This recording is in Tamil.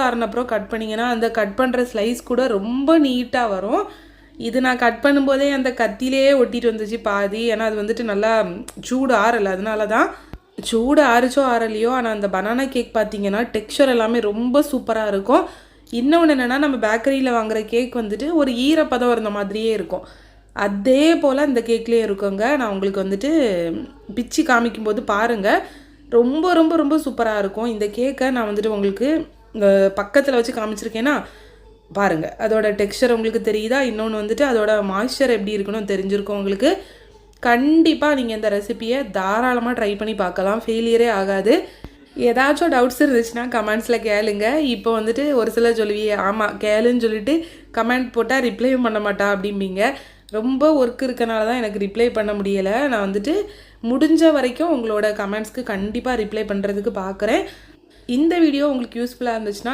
ஆறுனப்புறம் கட் பண்ணிங்கன்னா அந்த கட் பண்ணுற ஸ்லைஸ் கூட ரொம்ப நீட்டாக வரும். இது நான் கட் பண்ணும்போதே அந்த கத்திலே ஒட்டிட்டு வந்துச்சு பாதி. ஏன்னா அது வந்துட்டு நல்லா சூடு ஆறலை, அதனால தான். சூடு ஆறிச்சோ ஆறலையோ, ஆனால் அந்த பனானா கேக் பார்த்தீங்கன்னா டெக்ஸ்சர் எல்லாமே ரொம்ப சூப்பராக இருக்கும். இன்னொன்று என்னென்னா, நம்ம பேக்கரியில் வாங்குகிற கேக் வந்துட்டு ஒரு ஈரப்பதம் இருந்த மாதிரியே இருக்கும். அதே போல் இந்த கேக்லேயே இருக்குங்க. நான் உங்களுக்கு வந்துட்டு பிச்சு காமிக்கும்போது பாருங்கள், ரொம்ப ரொம்ப ரொம்ப சூப்பராக இருக்கும். இந்த கேக்கை நான் வந்துட்டு உங்களுக்கு பக்கத்தில் வச்சு காமிச்சிருக்கேன்னா பாருங்கள், அதோட டெக்ஸ்சர் உங்களுக்கு தெரியுதா? இன்னொன்று வந்துட்டு அதோட மாய்ஸ்சர் எப்படி இருக்குன்னு தெரிஞ்சிருக்கும் உங்களுக்கு. கண்டிப்பாக நீங்கள் இந்த ரெசிப்பியை தாராளமாக ட்ரை பண்ணி பார்க்கலாம், ஃபெயிலியரே ஆகாது. ஏதாச்சும் டவுட்ஸ் இருந்துச்சுன்னா கமெண்ட்ஸில் கேளுங்க. இப்போ வந்துட்டு ஒரு சிலர் சொல்லுவீங்க, ஆமாம் கேளுன்னு சொல்லிட்டு கமெண்ட் போட்டால் ரிப்ளையும் பண்ண மாட்டா அப்படிம்பீங்க. ரொம்ப ஒர்க் இருக்கனால தான் எனக்கு ரிப்ளை பண்ண முடியலை. நான் வந்துட்டு முடிஞ்ச வரைக்கும் உங்களோட கமெண்ட்ஸ்க்கு கண்டிப்பாக ரிப்ளை பண்ணுறதுக்கு பார்க்குறேன். இந்த வீடியோ உங்களுக்கு யூஸ்ஃபுல்லாக இருந்துச்சுன்னா